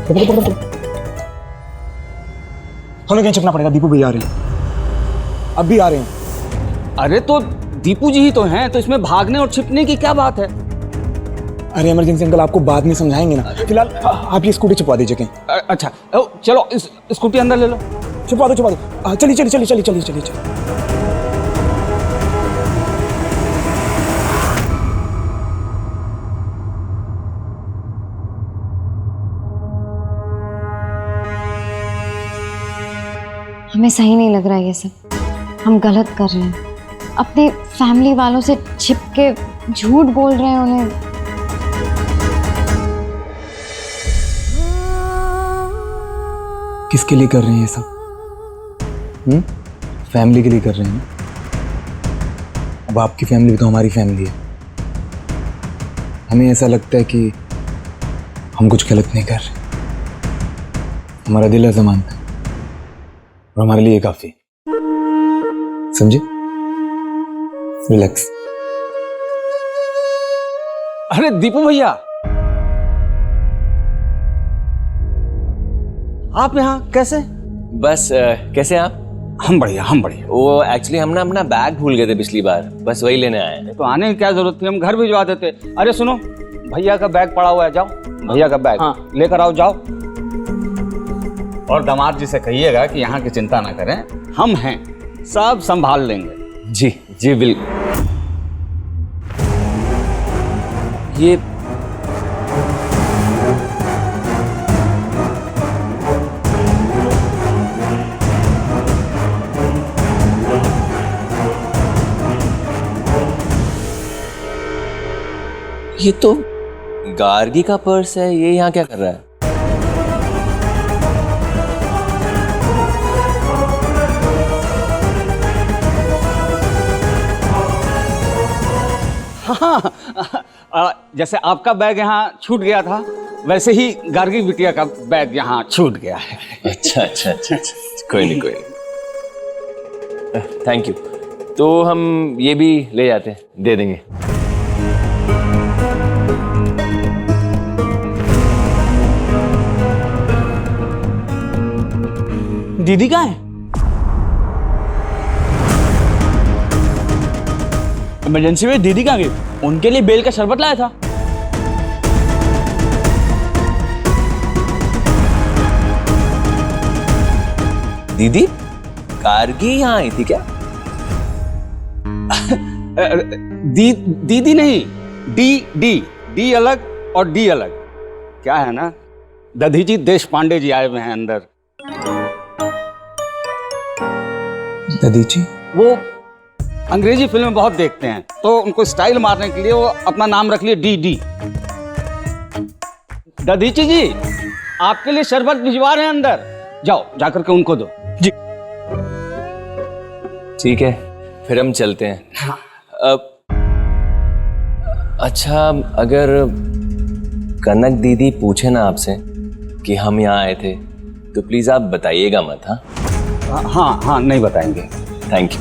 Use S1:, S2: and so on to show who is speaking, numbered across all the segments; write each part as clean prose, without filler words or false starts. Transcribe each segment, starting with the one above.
S1: हमें कहीं छिपना पड़ेगा, दीपू भैया आ रहे हैं, अब भी आ रहे हैं।
S2: अरे तो दीपू जी ही तो हैं, तो इसमें भागने और छिपने की क्या बात है?
S1: अरे इमरजेंसी अंकल, आपको बाद में समझाएंगे ना, फिलहाल आप ये स्कूटी छुपा दीजिए कहीं।
S2: अच्छा चलो इस स्कूटी अंदर ले लो।
S1: छुपा दो। चलिए चलिए चलिए चलिए चलिए चलिए चलिए।
S3: हमें सही नहीं लग रहा है ये सब, हम गलत कर रहे हैं। अपने फैमिली वालों से छिप के झूठ बोल रहे हैं उन्हें।
S1: किसके लिए कर रहे हैं ये सब? फैमिली के लिए कर रहे हैं। अब आपकी फैमिली भी तो हमारी फैमिली है। हमें ऐसा लगता है कि हम कुछ गलत नहीं कर रहे। हमारा दिल ऐसा मानता है और हमारे लिए काफी। समझे? रिलैक्स।
S2: अरे दीपू भैया, आप यहाँ कैसे?
S4: बस कैसे आप?
S2: हम बढ़िया।
S4: वो एक्चुअली हम ना अपना बैग भूल गए थे पिछली बार, बस वही लेने आए हैं।
S2: तो आने की क्या जरूरत थी, हम घर भिजवा देते। अरे सुनो, भैया का बैग पड़ा हुआ है, जाओ भैया का बैग लेकर आओ, जाओ। और दामाद जी से कहिएगा कि यहाँ की चिंता ना करें, हम हैं, सब संभाल लेंगे।
S4: जी जी बिल्कुल। ये तो गार्गी का पर्स है, ये यहाँ क्या कर रहा है?
S2: हाँ, जैसे आपका बैग यहाँ छूट गया था, वैसे ही गार्गी बिटिया का बैग यहाँ छूट गया है।
S4: अच्छा। कोई नहीं। Thank you. तो हम ये भी ले जाते हैं, दे देंगे।
S2: दीदी कहाँ है? इमरजेंसी में दीदी कहाँ गई? उनके लिए बेल का शरबत लाया था।
S4: दीदी गार्गी यहाँ आई थी क्या?
S2: दीदी नहीं, डी अलग और डी अलग। क्या है ना, दधीजी देश पांडे जी आए हुए हैं अंदर।
S1: दादी जी
S2: वो अंग्रेजी फिल्में बहुत देखते हैं, तो उनको स्टाइल मारने के लिए वो अपना नाम रख लिए डी। दधीची जी, आपके लिए शरबत भिजवा रहे हैं अंदर, जाओ जाकर के उनको दो। जी
S4: ठीक है, फिर हम चलते हैं। अच्छा, अगर कनक दीदी पूछे ना आपसे कि हम यहाँ आए थे, तो प्लीज आप बताइएगा मत।
S2: हाँ नहीं बताएंगे।
S4: Thank you.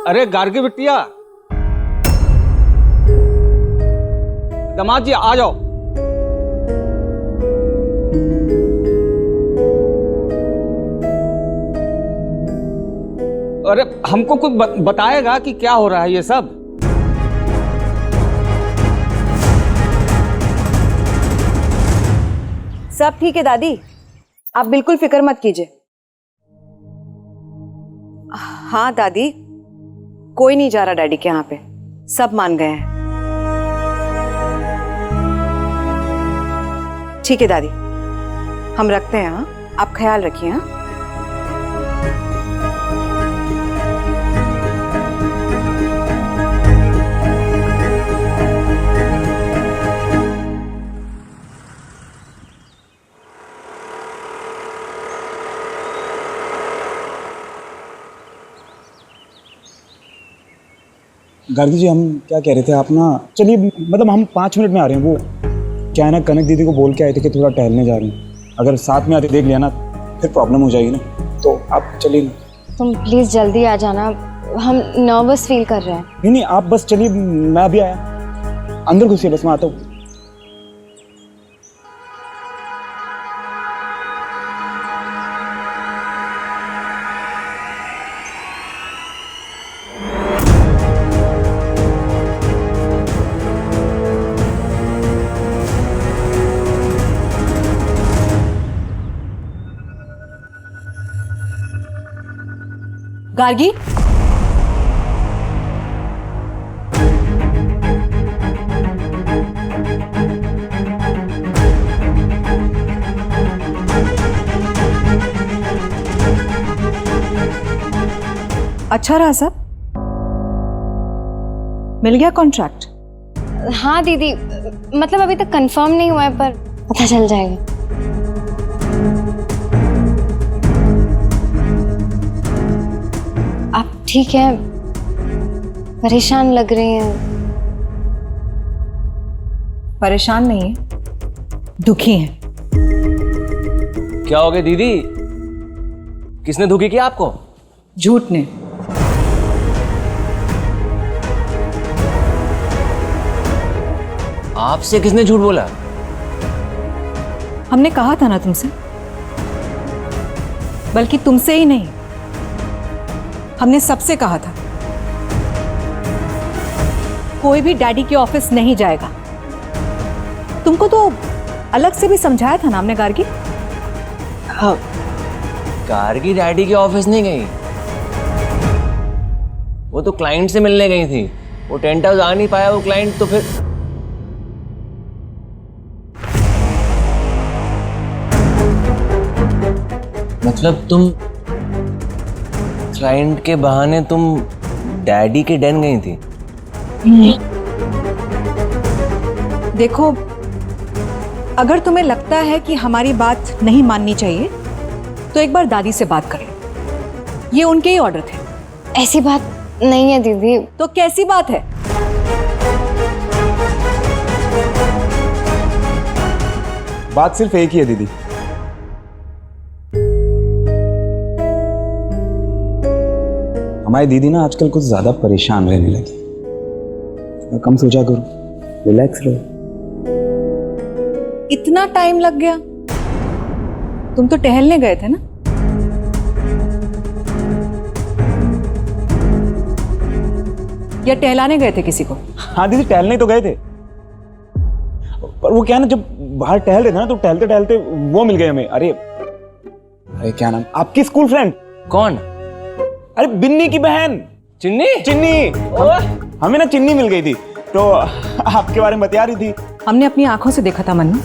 S2: अरे गार्गी बिटिया, दामाद जी आ जाओ। अरे हमको कुछ बताएगा कि क्या हो रहा है ये सब?
S5: सब ठीक है दादी, आप बिल्कुल फिक्र मत कीजिए। हाँ दादी, कोई नहीं जा रहा डैडी के यहाँ पे, सब मान गए हैं। ठीक है दादी, हम रखते हैं। हाँ, आप ख्याल रखिए। हाँ
S1: गार्गी जी, हम क्या कह रहे थे, आप ना चलिए, मतलब हम 5 मिनट में आ रहे हैं। वो क्या है ना, कनक दीदी को बोल के आए थे कि थोड़ा टहलने जा रहे हैं। अगर साथ में आते देख लिया ना फिर प्रॉब्लम हो जाएगी ना, तो आप चलिए ना।
S3: तुम प्लीज जल्दी आ जाना, हम नर्वस फील कर रहे हैं।
S1: नहीं नहीं, आप बस चलिए, मैं अभी आया, अंदर घुसिए, बस मैं आता हूँ।
S5: गार्गी, अच्छा रहा सब, मिल गया कॉन्ट्रैक्ट?
S3: हाँ दीदी, मतलब अभी तक कंफर्म नहीं हुआ है, पर पता चल जाएगा। आप ठीक है? परेशान लग रही हैं।
S5: परेशान नहीं है, दुखी हैं।
S4: क्या हो गया दीदी? किसने दुखी किया आपको?
S5: झूठ ने।
S4: आपसे किसने झूठ बोला?
S5: हमने कहा था ना तुमसे, बल्कि तुमसे ही नहीं, हमने सबसे कहा था कोई भी डैडी के ऑफिस नहीं जाएगा। तुमको तो अलग से भी समझाया था ना हमने गार्गी।
S4: गार्गी डैडी के ऑफिस नहीं गई, वो तो क्लाइंट से मिलने गई थी। वो टेंट हाउस आ नहीं पाया वो क्लाइंट, तो फिर मतलब तुम क्लाइंट के बहाने तुम डैडी के डेन गई थी?
S5: देखो, अगर तुम्हें लगता है कि हमारी बात नहीं माननी चाहिए तो एक बार दादी से बात कर लो, ये उनके ही ऑर्डर थे।
S3: ऐसी बात नहीं है दीदी।
S5: तो कैसी बात है?
S1: बात सिर्फ एक ही है दीदी, हमारी दीदी ना आजकल कुछ ज्यादा परेशान रहने लगी। मैं कम सोचा करो, रिलैक्स रहो।
S5: इतना टाइम लग गया? तुम तो टहलने गए थे ना? या टहलाने गए थे किसी को?
S1: हाँ दीदी, टहलने तो गए थे, पर वो क्या ना, जब बाहर टहल रहे थे ना तो टहलते टहलते वो मिल गए हमें। अरे अरे क्या नाम, आपकी स्कूल फ्रेंड।
S4: कौन?
S1: अरे बिन्नी की बहन
S4: चिन्नी।
S1: चिन्नी। हमें ना चिन्नी मिल गई थी, तो आपके बारे में बता रही थी।
S5: हमने अपनी आंखों से देखा था मन्नू,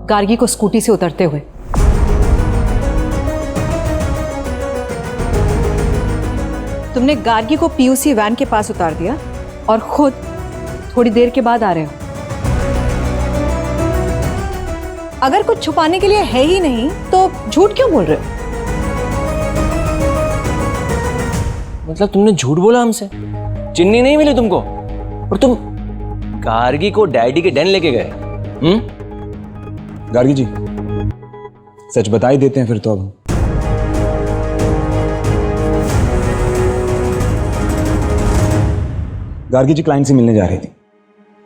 S5: गार्गी को स्कूटी से उतरते हुए। तुमने गार्गी को पीयूसी वैन के पास उतार दिया और खुद थोड़ी देर के बाद आ रहे हो। अगर कुछ छुपाने के लिए है ही नहीं तो झूठ क्यों बोल रहे हो?
S4: मतलब तुमने झूठ बोला हमसे? चिन्नी नहीं मिली तुमको और तुम गार्गी को डैडी के डेन लेके गए?
S1: गार्गी जी, सच बता ही देते हैं फिर तो। अब गार्गी जी क्लाइंट से मिलने जा रही थी,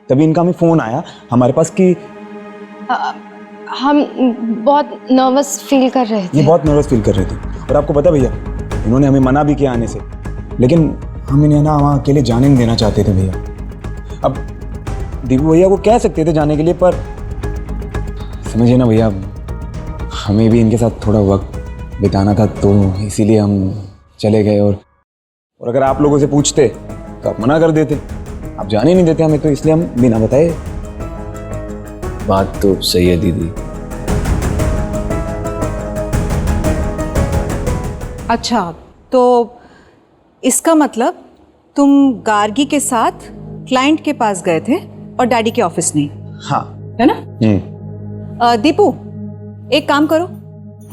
S1: तभी इनका हमें फोन आया हमारे पास कि
S3: हम बहुत नर्वस फील कर रहे थे।
S1: ये बहुत नर्वस फील कर रहे थे, और आपको पता भैया, इन्होंने हमें मना भी किया आने से, लेकिन हम इन्हें ना वहाँ अकेले जाने नहीं देना चाहते थे भैया। अब दीपू भैया को कह सकते थे जाने के लिए, पर समझिए ना भैया, हमें भी इनके साथ थोड़ा वक्त बिताना था, तो इसीलिए हम चले गए। और अगर आप लोगों से पूछते तो आप मना कर देते, आप जाने नहीं देते हमें, तो इसलिए हम बिना बताए।
S4: बात तो सही है दीदी।
S5: अच्छा, तो इसका मतलब तुम गार्गी के साथ क्लाइंट के पास गए थे और डैडी के ऑफिस नहीं,
S1: हाँ
S5: है ना? दीपू, एक काम करो,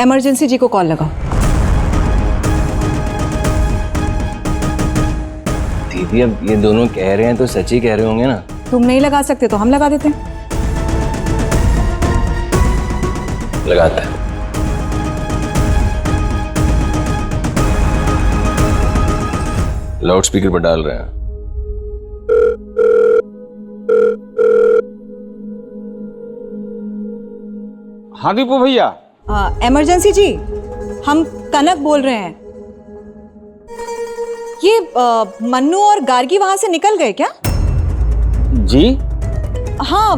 S5: इमरजेंसी जी को कॉल लगाओ।
S4: दीदी अब ये दोनों कह रहे हैं तो सच ही कह रहे होंगे ना।
S5: तुम नहीं लगा सकते तो हम लगा देते हैं।
S4: लगाता है। लाउड स्पीकर पर डाल रहे हैं।
S2: हाँ दीपू भैया।
S5: इमरजेंसी जी, हम कनक बोल रहे हैं। ये मन्नू और गार्गी वहां से निकल गए क्या?
S2: जी
S5: हाँ,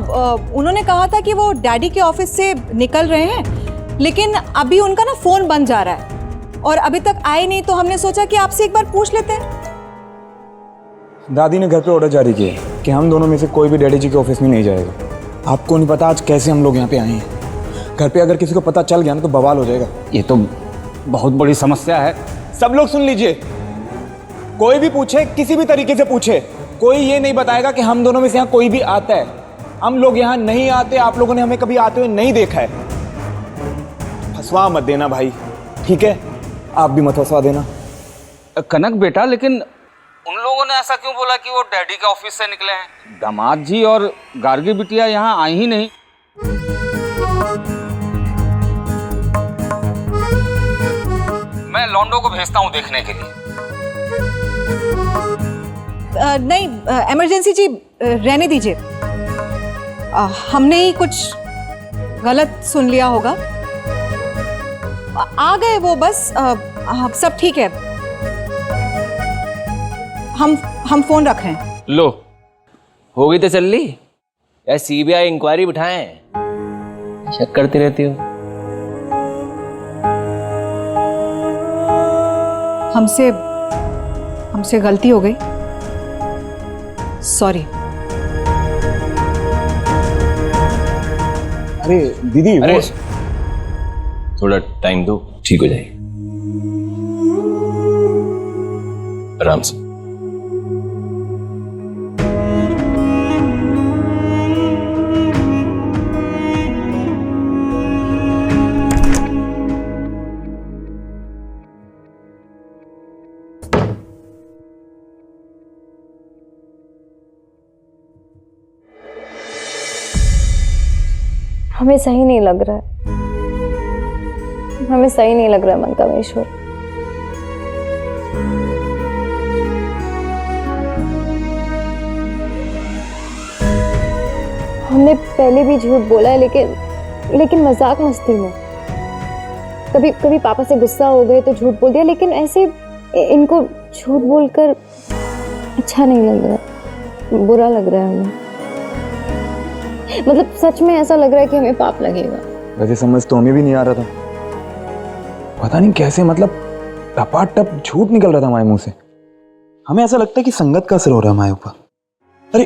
S5: उन्होंने कहा था कि वो डैडी के ऑफिस से निकल रहे हैं, लेकिन अभी उनका ना फोन बंद जा रहा है और अभी तक आए नहीं, तो हमने सोचा कि आपसे एक बार पूछ लेते हैं।
S1: दादी ने घर पे ऑर्डर जारी किया है कि हम दोनों में से कोई भी डैडी जी के ऑफिस में नहीं जाएगा। आपको नहीं पता आज कैसे हम लोग यहाँ पे आए हैं। घर पे अगर किसी को पता चल गया ना तो बवाल हो जाएगा।
S2: ये तो बहुत बड़ी समस्या है।
S1: सब लोग सुन लीजिए, कोई भी पूछे, किसी भी तरीके से पूछे, कोई ये नहीं बताएगा कि हम दोनों में से यहाँ कोई भी आता है। हम लोग यहाँ नहीं आते, आप लोगों ने हमें कभी आते हुए नहीं देखा है। फंसवा मत देना भाई, ठीक है? आप भी मत फंसवा देना।
S2: कनक बेटा, लेकिन उन लोगों ने ऐसा क्यों बोला कि वो डैडी के ऑफिस से निकले हैं? दामाद जी और गार्गी बिटिया यहाँ आई ही नहीं। मैं लॉन्डो को भेजता हूँ देखने के लिए।
S5: नहीं इमरजेंसी जी, रहने दीजिए। हमने ही कुछ गलत सुन लिया होगा। आ गए वो, बस सब ठीक है। हम फोन रख रहे हैं।
S4: लो, हो गई तो चल ली या सीबीआई इंक्वायरी बिठाएं? शक करती रहती हो।
S5: हमसे गलती हो गई, सॉरी।
S1: अरे दीदी,
S4: अरे थोड़ा टाइम दो, ठीक हो जाएगी। आराम से।
S3: हमें सही नहीं लग रहा है, हमें सही नहीं लग रहा है मनकामेश्वर। हमने पहले भी झूठ बोला है, लेकिन मजाक मस्ती में। कभी कभी पापा से गुस्सा हो गए तो झूठ बोल दिया, लेकिन ऐसे इनको झूठ बोलकर अच्छा नहीं लग रहा, बुरा लग रहा है हमें। मतलब सच में ऐसा लग रहा है कि हमें पाप लगेगा।
S1: वैसे समझ तो हमें भी नहीं आ रहा था, पता नहीं कैसे, मतलब टपाटप झूठ निकल रहा था हमारे मुंह से। हमें ऐसा लगता है कि संगत का असर हो रहा है हमारे ऊपर। अरे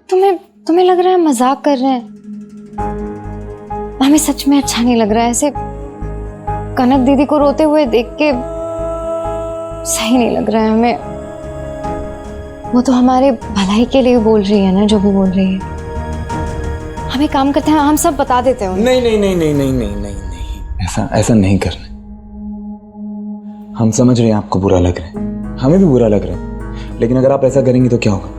S3: तुम्हें लग रहा है मजाक कर रहे हैं? हमें सच में अच्छा नहीं लग रहा है। ऐसे कनक दीदी को रोते हुए देख के सही नहीं लग रहा है हमें। वो तो हमारे भलाई के लिए बोल रही है ना, जो भी बोल रही है। हमें काम करते हैं, हम सब बता देते हैं।
S1: नहीं नहीं नहीं नहीं नहीं नहीं नहीं नहीं, ऐसा नहीं करना। हम समझ रहे हैं आपको बुरा लग रहा है, हमें भी बुरा लग रहा है, लेकिन अगर आप ऐसा करेंगे तो क्या होगा?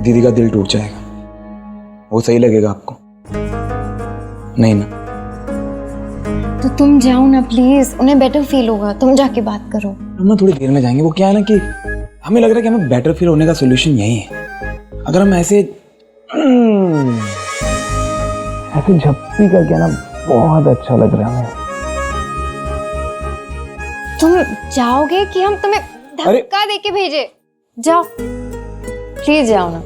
S1: दीदी का दिल टूट जाएगा। वो सही लगेगा आपको? नहीं ना।
S3: तो तुम जाओ ना प्लीज, उन्हें बेटर फील होगा। तुम जाके बात करो।
S1: हम ना थोड़ी देर में जाएंगे। वो क्या है ना कि हमें लग रहा है कि हमें बेटर फील होने का सोल्यूशन यही है। अगर हम ऐसे झप्पी करके ना, बहुत अच्छा लग रहा है हमें।
S3: तुम जाओगे कि हम तुम्हें धक्का देके भेजे? जाओ प्लीज, जाओ ना।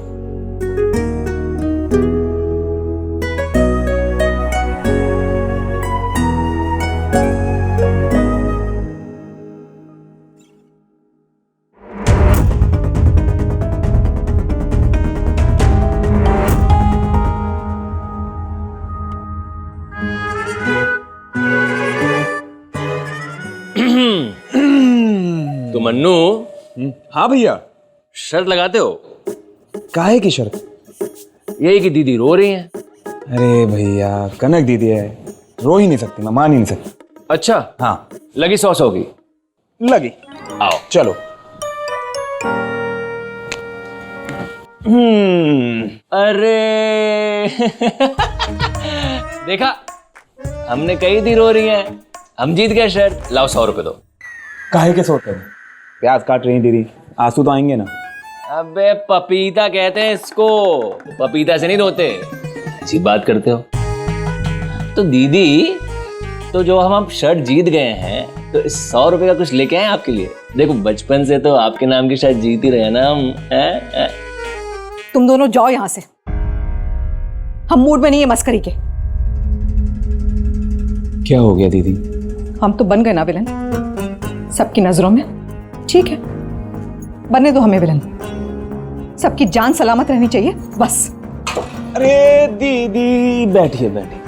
S4: तो मन्नू,
S1: हाँ भैया।
S4: शर्त लगाते हो?
S1: काहे की शर्त?
S4: यही कि दीदी रो रही हैं।
S1: अरे भैया, कनक दीदी है, रो ही नहीं सकती, मैं मान ही नहीं सकती।
S4: अच्छा,
S1: हाँ
S4: लगी 100 की।
S1: लगी।
S4: आओ
S1: चलो।
S4: अरे देखा, हमने कही थी रो रही है। हम जीत गए शर्ट। लाओ 100 रुपए दो।
S1: काहे के सोते हैं? प्याज काट रही दीदी, आंसू तो आएंगे ना।
S4: अबे पपीता कहते हैं इसको, पपीता से नहीं रोते। अच्छी बात करते हो। तो दीदी, तो जो हम शर्ट जीत गए हैं, तो इस 100 रुपए का कुछ लेके आए आपके लिए। देखो बचपन से तो आपके नाम की शर्ट जीत ही रहे ना हम।
S5: तुम दोनों जाओ यहां से, हम मूड में नहीं है मस्करी के।
S1: क्या हो गया दीदी?
S5: हम तो बन गए ना विलन सबकी नजरों में। ठीक है, बनने दो हमें विलन। सबकी जान सलामत रहनी चाहिए बस।
S1: अरे दीदी बैठिए बैठिए।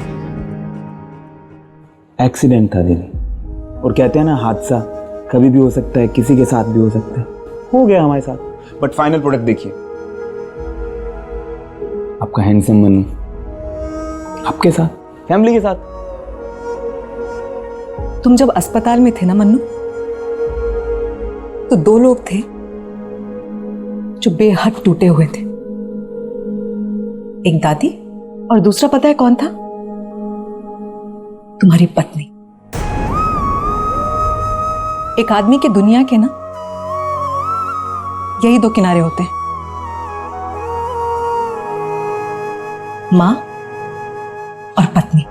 S1: एक्सीडेंट था दीदी, और कहते हैं ना हादसा कभी भी हो सकता है, किसी के साथ भी हो सकता है। हो गया हमारे साथ, बट फाइनल प्रोडक्ट देखिए। आपका हैंडसम मनु आपके साथ, फैमिली के साथ।
S5: तुम जब अस्पताल में थे ना मन्नू, तो 2 लोग थे जो बेहद टूटे हुए थे। एक दादी और दूसरा पता है कौन था? तुम्हारी पत्नी। एक आदमी के दुनिया के ना यही 2 किनारे होते हैं, मां और पत्नी।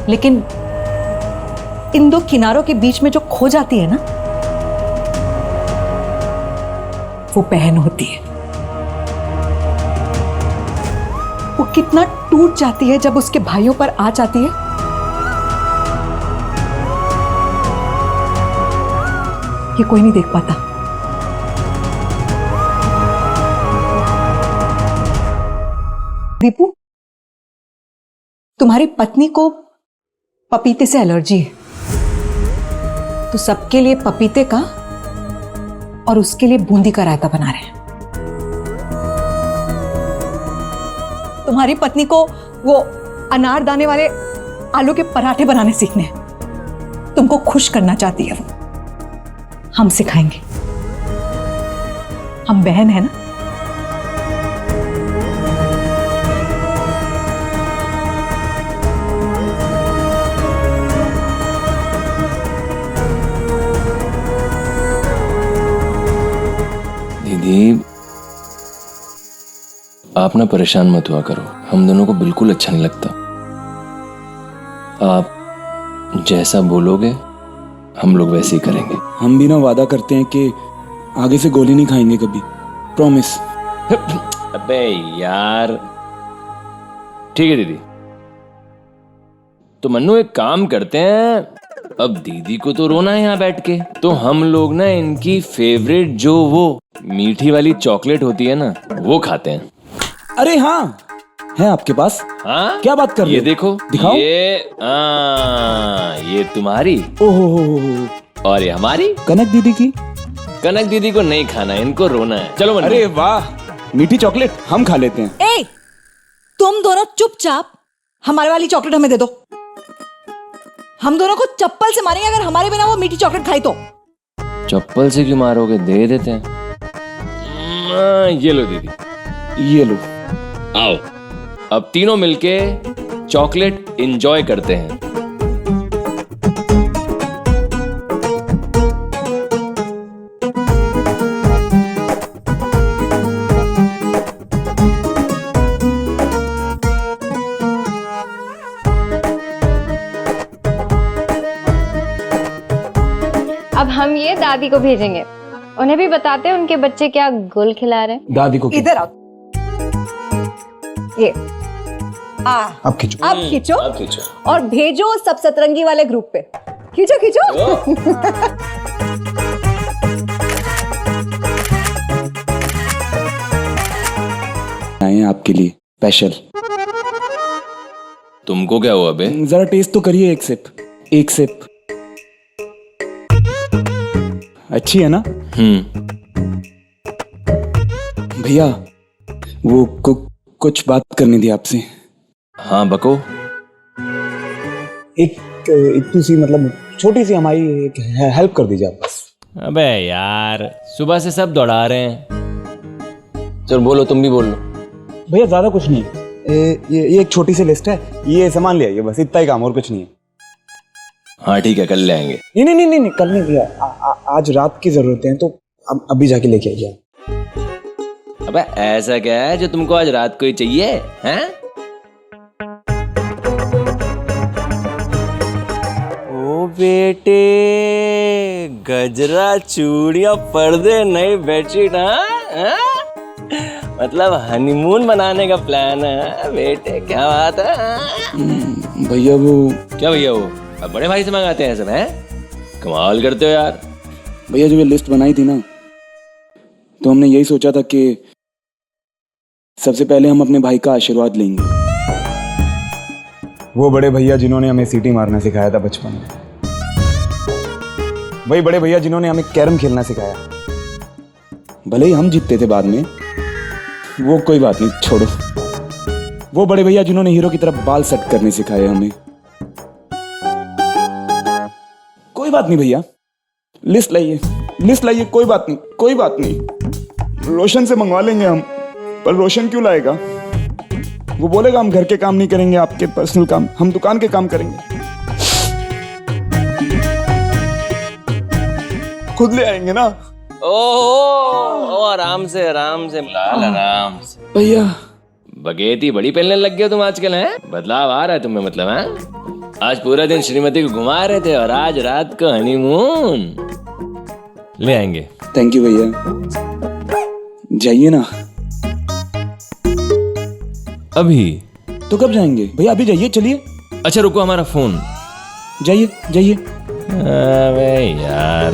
S5: लेकिन इन 2 किनारों के बीच में जो खो जाती है ना, वो बहन होती है। वो कितना टूट जाती है जब उसके भाइयों पर आ जाती है। ये कोई नहीं देख पाता। दीपू, तुम्हारी पत्नी को पपीते से एलर्जी है, तो सबके लिए पपीते का और उसके लिए बूंदी का रायता बना रहे हैं। तुम्हारी पत्नी को वो अनारदाने वाले आलू के पराठे बनाने सीखने हैं। तुमको खुश करना चाहती है वो। हम सिखाएंगे। हम बहन है ना।
S4: दीदी, आप ना परेशान मत हुआ करो। हम दोनों को बिल्कुल अच्छा नहीं लगता। आप जैसा बोलोगे हम लोग वैसे ही करेंगे।
S1: हम भी ना वादा करते हैं कि आगे से गोली नहीं खाएंगे कभी, प्रॉमिस।
S4: अबे यार, ठीक है दीदी। तो मन्नू एक काम करते हैं, अब दीदी को तो रोना है यहाँ बैठ के, तो हम लोग ना इनकी फेवरेट जो वो मीठी वाली चॉकलेट होती है ना, वो खाते हैं।
S1: अरे हाँ, है आपके पास?
S4: हाँ,
S1: क्या बात कर रहे
S4: ये
S1: हो?
S4: देखो,
S1: दिखाओ।
S4: ये तुम्हारी,
S1: ओहो,
S4: और ये हमारी।
S1: कनक दीदी की?
S4: कनक दीदी को नहीं खाना है, इनको रोना है। चलो मन्नू।
S1: अरे वाह, मीठी चॉकलेट हम खा लेते हैं।
S5: ए, तुम दोनों चुपचाप हमारे वाली चॉकलेट हमें दे दो। हम दोनों को चप्पल से मारेंगे अगर हमारे बिना वो मीठी चॉकलेट खाई तो।
S4: चप्पल से क्यों मारोगे, दे देते हैं। ये लो दीदी,
S1: ये लो।
S4: आओ अब तीनों मिलके चॉकलेट एंजॉय करते हैं।
S3: अब हम ये दादी को भेजेंगे, उन्हें भी बताते हैं उनके बच्चे क्या गुल खिला रहे हैं।
S1: दादी को
S5: इधर आओ। ये
S1: अब खींचो।
S5: अब खींचो
S4: अब खींचो।
S5: और भेजो सब सतरंगी वाले ग्रुप पे। खींचो खींचो।
S1: आए हैं आपके लिए स्पेशल।
S4: तुमको क्या हुआ बे?
S1: जरा टेस्ट तो करिए, एक सिप, एक सिप। अच्छी है ना? भैया, वो कुछ बात करनी थी आपसे।
S4: हाँ बको।
S1: एक सी मतलब छोटी सी हमारी एक हेल्प कर दीजिए आप बस।
S4: अबे यार सुबह से सब दौड़ा रहे हैं। चल बोलो, तुम भी बोल लो।
S1: भैया ज़्यादा कुछ नहीं है, ये एक छोटी सी लिस्ट है, ये सामान ले आइए, बस इतना ही काम, और कुछ नहीं है।
S4: हाँ ठीक है, कल ले आएंगे।
S1: नहीं, कल नहीं भैया, आज रात की ज़रूरत है, तो अभी जाके लेके आइए।
S4: अबे ऐसा क्या है जो तुमको आज रात को ही चाहिए हैं? ओ बेटे, गजरा, चूड़ियां, पर्दे, नई बेडशीट, हाँ? मतलब हनीमून मनाने का प्लान है बेटे, क्या बात है?
S1: भैया वो
S4: क्या भैया वो? अब बड़े भाई से मंगाते हैं सब, हैं? कमाल करते हो यार।
S1: भैया जब ये लिस्ट बनाई थी ना, तो हमने यही सोचा था कि सबसे पहले हम अपने भाई का आशीर्वाद लेंगे। वो बड़े भैया जिन्होंने हमें सीटी मारना सिखाया था बचपन में, वही बड़े भैया जिन्होंने हमें कैरम खेलना सिखाया, भले ही हम जीतते थे बाद में, वो कोई बात नहीं, छोड़ो। वो बड़े भैया जिन्होंने हीरो की तरफ बाल सेट करने सिखाए हमें, कोई बात नहीं भैया, लिस्ट लाइए, कोई बात नहीं, रोशन से मंगवा लेंगे हम। पर रोशन क्यों लाएगा? वो बोलेगा हम घर के काम नहीं करेंगे, आपके पर्सनल काम, हम दुकान के काम करेंगे। खुद ले आएंगे ना।
S4: ओ आराम से लाल, आराम से।
S1: भैया
S4: बगेती बड़ी पहनने लग गए तुम आजकल, हैं? बदलाव आ रहा है तुम्हें, मतलब हैं? आज पूरा दिन श्रीमती को घुमा रहे थे और आज रात को हनीमून। ले आएंगे।
S1: थैंक यू भैया, जाइए ना।
S4: अभी?
S1: तो कब जाएंगे भैया? अभी जाइए, चलिए।
S4: अच्छा रुको, हमारा फोन।
S1: जाइए।
S4: अबे यार।